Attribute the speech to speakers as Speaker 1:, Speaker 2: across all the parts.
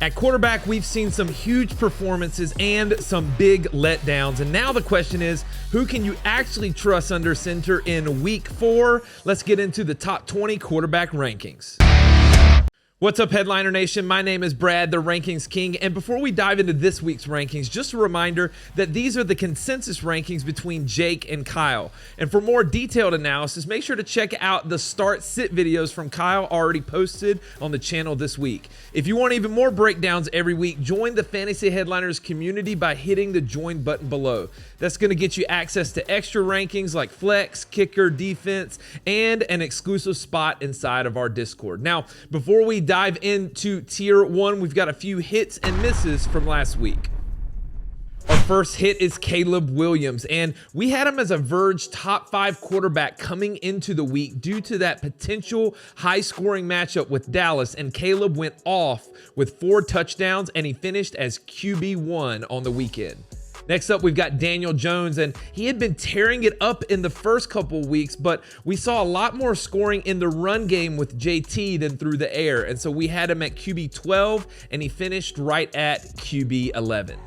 Speaker 1: At quarterback, we've seen some huge performances and some big letdowns. And now the question is, who can you actually trust under center in week 4? Let's get into the top 20 quarterback rankings. What's up, Headliner Nation? My name is Brad, the Rankings King, and before we dive into this week's rankings, just a reminder that these are the consensus rankings between Jake and Kyle. And for more detailed analysis, make sure to check out the start-sit videos from Kyle already posted on the channel this week. If you want even more breakdowns every week, join the Fantasy Headliners community by hitting the join button below. That's going to get you access to extra rankings like flex, kicker, defense, and an exclusive spot inside of our Discord. Now, before we dive into tier 1, we've got a few hits and misses from last week. Our first hit is Caleb Williams, and we had him as a Verge top 5 quarterback coming into the week due to that potential high-scoring matchup with Dallas, and Caleb went off with 4 touchdowns, and he finished as QB1 on the weekend. Next up, we've got Daniel Jones, and he had been tearing it up in the first couple weeks, but we saw a lot more scoring in the run game with JT than through the air, and so we had him at QB 12, and he finished right at QB 11.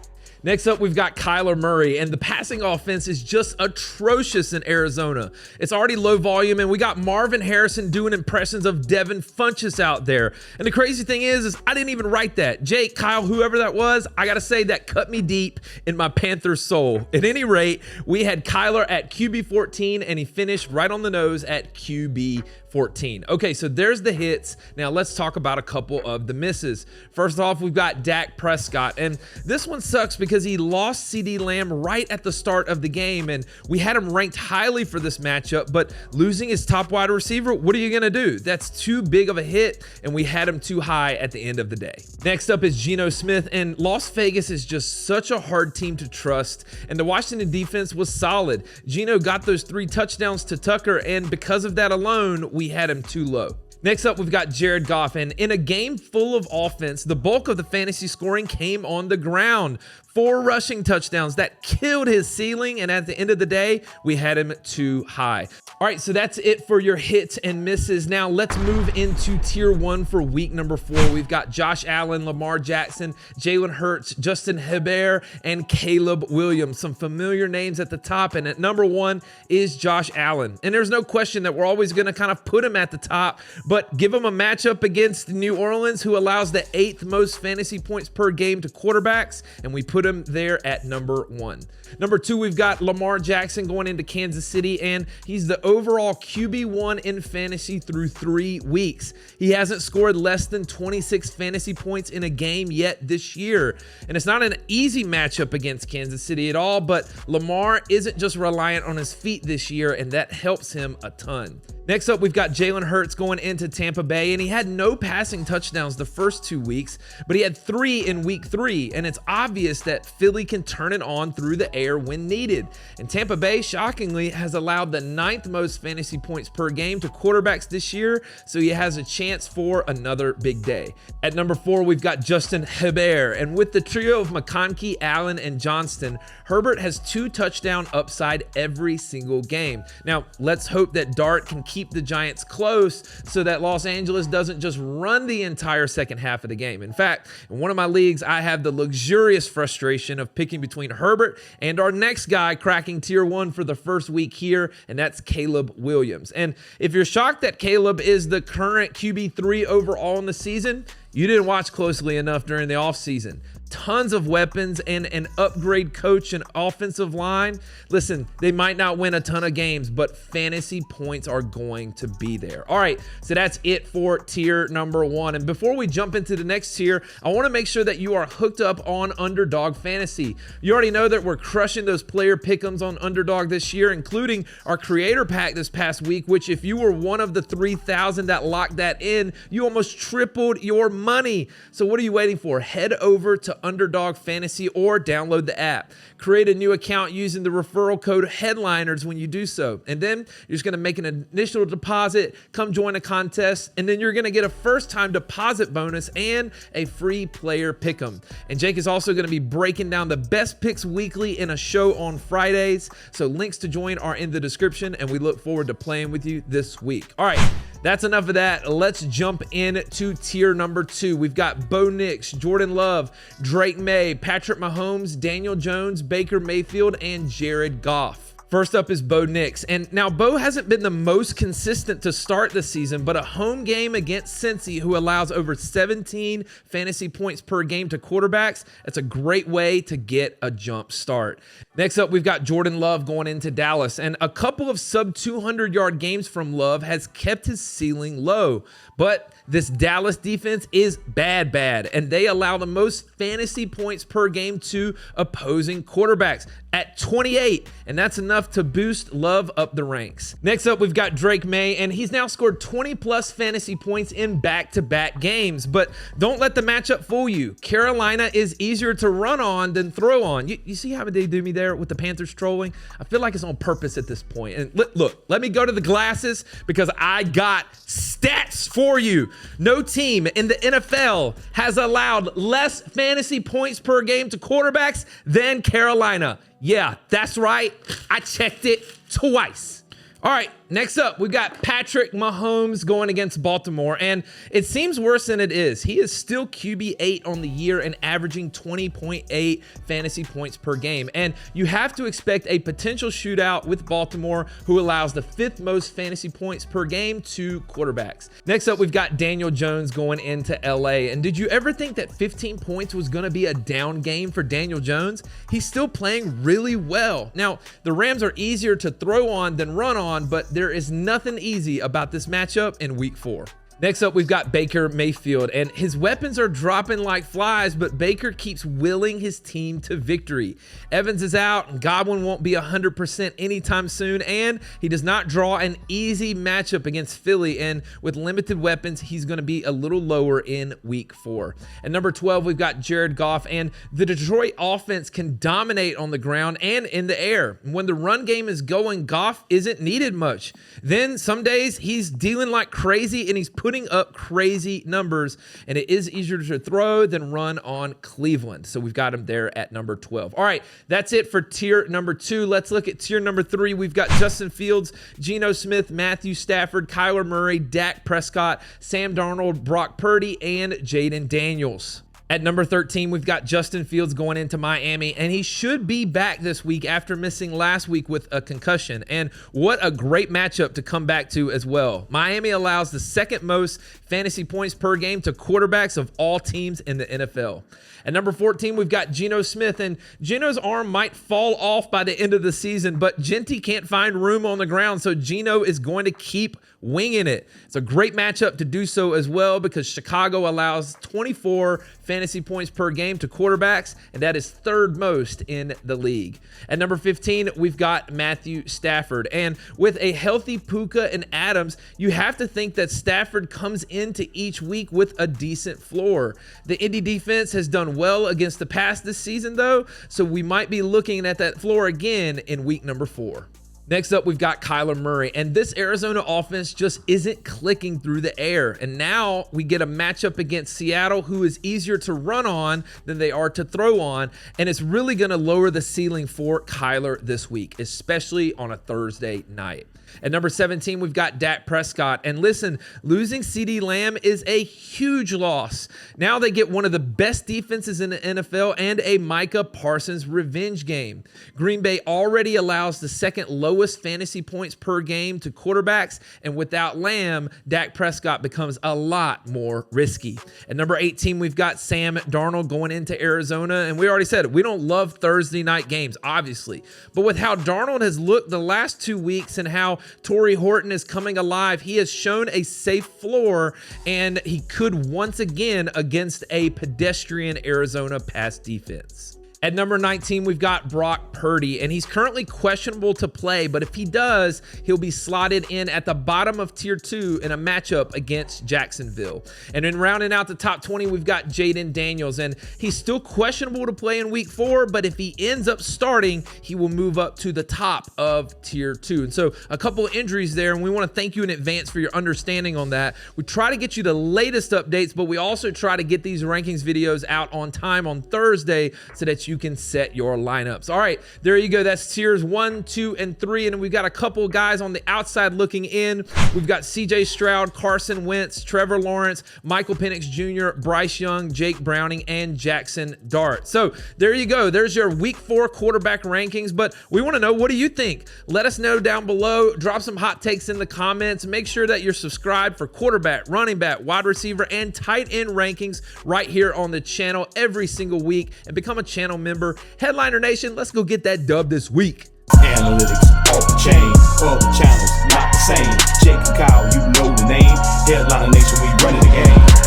Speaker 1: Next up, we've got Kyler Murray, and the passing offense is just atrocious in Arizona. It's already low volume, and we got Marvin Harrison doing impressions of Devin Funchess out there. And the crazy thing is I didn't even write that. Jake, Kyle, whoever that was, I gotta say that cut me deep in my Panthers soul. At any rate, we had Kyler at QB 14, and he finished right on the nose at QB 14. Okay, so there's the hits. Now let's talk about a couple of the misses. First off, we've got Dak Prescott, and this one sucks because he lost CeeDee Lamb right at the start of the game, and we had him ranked highly for this matchup, but losing his top wide receiver, what are you gonna do? That's too big of a hit, and we had him too high at the end of the day. Next up is Geno Smith, and Las Vegas is just such a hard team to trust, and the Washington defense was solid. Geno got those 3 touchdowns to Tucker, and because of that alone, we had him too low. Next up, we've got Jared Goff, and in a game full of offense, the bulk of the fantasy scoring came on the ground. 4 rushing touchdowns that killed his ceiling, and at the end of the day, we had him too high. All right, so that's it for your hits and misses. Now let's move into tier 1 for week number 4. We've got Josh Allen, Lamar Jackson, Jalen Hurts, Justin Herbert, and Caleb Williams. Some familiar names at the top, and at number 1 is Josh Allen. And there's no question that we're always gonna kind of put him at the top, but give him a matchup against New Orleans, who allows the 8th most fantasy points per game to quarterbacks, and we put him there at number 1. Number 2, we've got Lamar Jackson going into Kansas City, and he's the overall QB1 in fantasy through 3 weeks. He hasn't scored less than 26 fantasy points in a game yet this year, and it's not an easy matchup against Kansas City at all, but Lamar isn't just reliant on his feet this year, and that helps him a ton. Next up, we've got Jalen Hurts going into Tampa Bay, and he had no passing touchdowns the first 2 weeks, but he had 3 in week 3, and it's obvious that Philly can turn it on through the air when needed. And Tampa Bay, shockingly, has allowed the 9th most fantasy points per game to quarterbacks this year, so he has a chance for another big day. At number 4, we've got Justin Herbert, and with the trio of McConkey, Allen, and Johnston, Herbert has 2 touchdown upside every single game. Now, let's hope that Dart can keep the Giants close so that Los Angeles doesn't just run the entire second half of the game. In fact, in one of my leagues, I have the luxurious frustration of picking between Herbert and our next guy cracking tier 1 for the first week here, and that's Caleb Williams. And if you're shocked that Caleb is the current QB3 overall in the season, you didn't watch closely enough during the offseason. Tons of weapons and an upgrade coach and offensive line. Listen, they might not win a ton of games, but fantasy points are going to be there. All right, so that's it for tier number 1. And before we jump into the next tier, I want to make sure that you are hooked up on Underdog Fantasy. You already know that we're crushing those player pick'ems on Underdog this year, including our creator pack this past week, which if you were one of the 3,000 that locked that in, you almost tripled your money. So what are you waiting for? Head over to Underdog Fantasy or download the app. Create a new account using the referral code Headliners when you do so. And then you're just going to make an initial deposit, come join a contest, and then you're going to get a first-time deposit bonus and a free player pick'em. And Jake is also going to be breaking down the best picks weekly in a show on Fridays. So links to join are in the description, and we look forward to playing with you this week. All right, that's enough of that. Let's jump into tier number 2. We've got Bo Nix, Jordan Love, Drake May, Patrick Mahomes, Daniel Jones, Baker Mayfield, and Jared Goff. First up is Bo Nix. And now Bo hasn't been the most consistent to start the season, but a home game against Cincy, who allows over 17 fantasy points per game to quarterbacks, that's a great way to get a jump start. Next up, we've got Jordan Love going into Dallas, and a couple of sub 200-yard games from Love has kept his ceiling low. But this Dallas defense is bad, and they allow the most fantasy points per game to opposing quarterbacks at 28, and that's enough to boost Love up the ranks. Next up, we've got Drake May, and he's now scored 20-plus fantasy points in back-to-back games. But don't let the matchup fool you. Carolina is easier to run on than throw on. You see how they do me there with the Panthers trolling? I feel like it's on purpose at this point. And look, let me go to the glasses because I got stats for you. No team in the NFL has allowed less fantasy points per game to quarterbacks than Carolina. Yeah, that's right. I checked it twice. All right, next up, we've got Patrick Mahomes going against Baltimore, and it seems worse than it is. He is still QB8 on the year and averaging 20.8 fantasy points per game. And you have to expect a potential shootout with Baltimore, who allows the 5th most fantasy points per game to quarterbacks. Next up, we've got Daniel Jones going into LA. And did you ever think that 15 points was going to be a down game for Daniel Jones? He's still playing really well. Now, the Rams are easier to throw on than run on, but there is nothing easy about this matchup in week 4. Next up, we've got Baker Mayfield, and his weapons are dropping like flies, but Baker keeps willing his team to victory. Evans is out, and Godwin won't be 100% anytime soon, and he does not draw an easy matchup against Philly, and with limited weapons, he's going to be a little lower in week 4. At number 12, we've got Jared Goff, and the Detroit offense can dominate on the ground and in the air. When the run game is going, Goff isn't needed much. Then some days he's dealing like crazy, and he's putting up crazy numbers, and it is easier to throw than run on Cleveland. So we've got him there at number 12. All right, that's it for tier number 2. Let's look at tier number 3. We've got Justin Fields, Geno Smith, Matthew Stafford, Kyler Murray, Dak Prescott, Sam Darnold, Brock Purdy, and Jaden Daniels. At number 13, we've got Justin Fields going into Miami, and he should be back this week after missing last week with a concussion. And what a great matchup to come back to as well. Miami allows the 2nd most fantasy points per game to quarterbacks of all teams in the NFL. At number 14, we've got Geno Smith, and Geno's arm might fall off by the end of the season, but Genty can't find room on the ground, so Geno is going to keep winging it. It's a great matchup to do so as well because Chicago allows 24 fantasy points per game to quarterbacks, and that is 3rd most in the league. At number 15, we've got Matthew Stafford, and with a healthy Puka and Adams, you have to think that Stafford comes into each week with a decent floor. The Indy defense has done well against the pass this season, though, so we might be looking at that floor again in week number 4. Next up, we've got Kyler Murray, and this Arizona offense just isn't clicking through the air. And now we get a matchup against Seattle, who is easier to run on than they are to throw on, and it's really going to lower the ceiling for Kyler this week, especially on a Thursday night. At number 17, we've got Dak Prescott. And listen, losing CeeDee Lamb is a huge loss. Now they get one of the best defenses in the NFL and a Micah Parsons revenge game. Green Bay already allows the 2nd lowest fantasy points per game to quarterbacks, and without Lamb, Dak Prescott becomes a lot more risky. At number 18, we've got Sam Darnold going into Arizona, and we already said it, we don't love Thursday night games, obviously. But with how Darnold has looked the last 2 weeks and how Torrey Horton is coming alive, he has shown a safe floor, and he could once again against a pedestrian Arizona pass defense. At number 19, we've got Brock Purdy, and he's currently questionable to play, but if he does, he'll be slotted in at the bottom of tier 2 in a matchup against Jacksonville. And in rounding out the top 20, we've got Jaden Daniels, and he's still questionable to play in week 4, but if he ends up starting, he will move up to the top of tier 2. And so a couple of injuries there, and we want to thank you in advance for your understanding on that. We try to get you the latest updates, but we also try to get these rankings videos out on time on Thursday so that you you can set your lineups. All right, there you go. That's tiers 1, 2, and 3. And we've got a couple guys on the outside looking in. We've got CJ Stroud, Carson Wentz, Trevor Lawrence, Michael Penix Jr., Bryce Young, Jake Browning, and Jackson Dart. So there you go. There's your week 4 quarterback rankings. But we want to know, what do you think? Let us know down below. Drop some hot takes in the comments. Make sure that you're subscribed for quarterback, running back, wide receiver, and tight end rankings right here on the channel every single week, and become a channel member. Headliner Nation, let's go get that dub this week.
Speaker 2: Analytics off the chain, other channels not the same. Jake and Kyle, you know the name. Headliner Nation, we running the game.